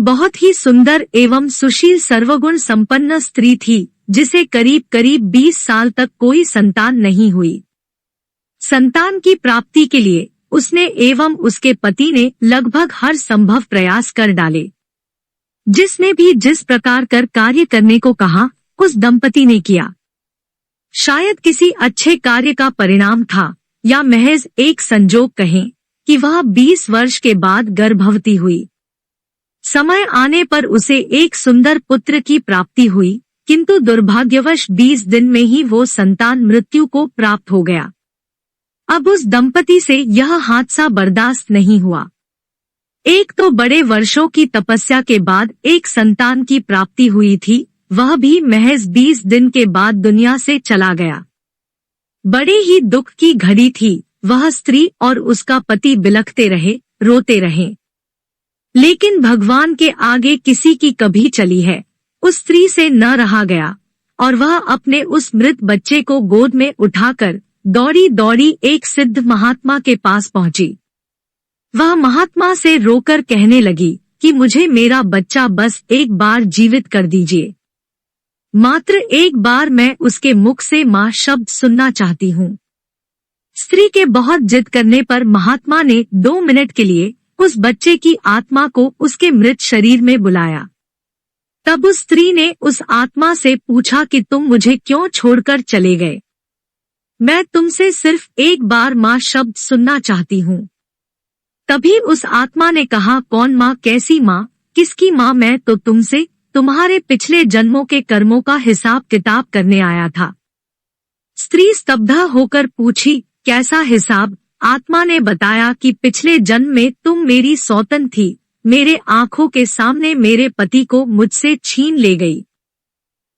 बहुत ही सुंदर एवं सुशील सर्वगुण संपन्न स्त्री थी, जिसे करीब करीब 20 साल तक कोई संतान नहीं हुई। संतान की प्राप्ति के लिए उसने एवं उसके पति ने लगभग हर संभव प्रयास कर डाले। जिसने भी जिस प्रकार कर कार्य करने को कहा, उस दंपति ने किया। शायद किसी अच्छे कार्य का परिणाम था, या महज एक संजोग कहें कि वह 20 वर्ष के बाद गर्भवती हुई। समय आने पर उसे एक सुंदर पुत्र की प्राप्ति हुई, किंतु दुर्भाग्यवश 20 दिन में ही वो संतान मृत्यु को प्राप्त हो गया। अब उस दंपति से यह हादसा बर्दाश्त नहीं हुआ। एक तो बड़े वर्षों की तपस्या के बाद एक संतान की प्राप्ति हुई थी, वह भी महज 20 दिन के बाद दुनिया से चला गया। बड़े ही दुख की घड़ी थी। वह स्त्री और उसका पति बिलखते रहे, रोते रहे, लेकिन भगवान के आगे किसी की कभी चली है। उस स्त्री से न रहा गया और वह अपने उस मृत बच्चे को गोद में उठाकर दौड़ी दौड़ी एक सिद्ध महात्मा के पास पहुंची। वह महात्मा से रोकर कहने लगी कि मुझे मेरा बच्चा बस एक बार जीवित कर दीजिए। मात्र एक बार मैं उसके मुख से मां शब्द सुनना चाहती हूँ। स्त्री के बहुत जिद करने पर महात्मा ने 2 मिनट के लिए उस बच्चे की आत्मा को उसके मृत शरीर में बुलाया। तब उस स्त्री ने उस आत्मा से पूछा कि तुम मुझे क्यों छोड़कर चले गए? मैं तुमसे सिर्फ एक बार मां शब्द सुनना चाहती हूँ। तभी उस आत्मा ने कहा, कौन मां? कैसी मां? किसकी मां? मैं तो तुमसे तुम्हारे पिछले जन्मों के कर्मों का हिसाब किताब करने आया था। स्त्री स्तब्धा होकर पूछी, कैसा हिसाब? आत्मा ने बताया कि पिछले जन्म में तुम मेरी सौतन थी, मेरे आंखों के सामने मेरे पति को मुझसे छीन ले गई।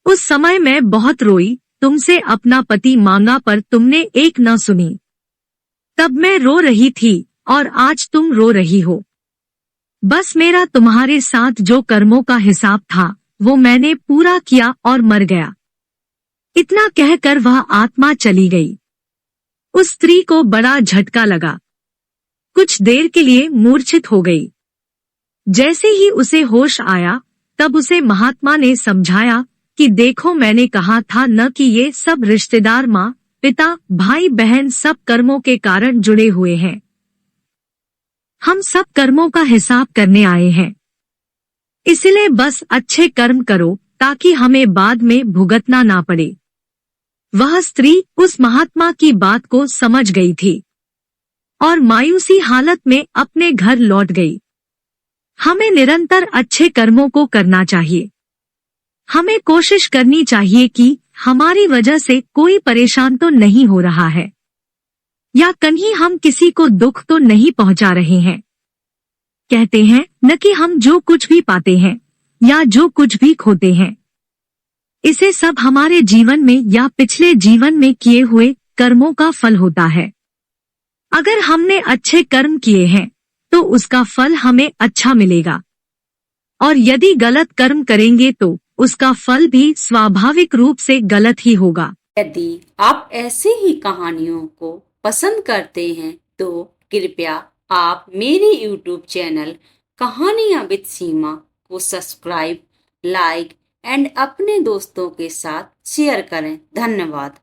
उस समय मैं बहुत रोई, तुमसे अपना पति मांगा पर तुमने एक न सुनी। तब मैं रो रही थी और आज तुम रो रही हो। बस मेरा तुम्हारे साथ जो कर्मों का हिसाब था वो मैंने पूरा किया और मर गया। इतना कहकर वह आत्मा चली गई। उस स्त्री को बड़ा झटका लगा। कुछ देर के लिए मूर्छित हो गई। जैसे ही उसे होश आया, तब उसे महात्मा ने समझाया कि देखो, मैंने कहा था न कि ये सब रिश्तेदार माँ, पिता, भाई, बहन सब कर्मों के कारण जुड़े हुए हैं। हम सब कर्मों का हिसाब करने आए हैं। इसलिए बस अच्छे कर्म करो ताकि हमें बाद में भुगतना ना पड़े। वह स्त्री उस महात्मा की बात को समझ गई थी और मायूसी हालत में अपने घर लौट गई। हमें निरंतर अच्छे कर्मों को करना चाहिए। हमें कोशिश करनी चाहिए कि हमारी वजह से कोई परेशान तो नहीं हो रहा है, या कहीं हम किसी को दुख तो नहीं पहुंचा रहे हैं। कहते हैं न कि हम जो कुछ भी पाते हैं या जो कुछ भी खोते हैं, इसे सब हमारे जीवन में या पिछले जीवन में किए हुए कर्मों का फल होता है। अगर हमने अच्छे कर्म किए हैं तो उसका फल हमें अच्छा मिलेगा, और यदि गलत कर्म करेंगे तो उसका फल भी स्वाभाविक रूप से गलत ही होगा। यदि आप ऐसे ही कहानियों को पसंद करते हैं तो कृपया आप मेरे YouTube चैनल कहानियां विद सीमा को सब्सक्राइब, लाइक एंड अपने दोस्तों के साथ शेयर करें। धन्यवाद।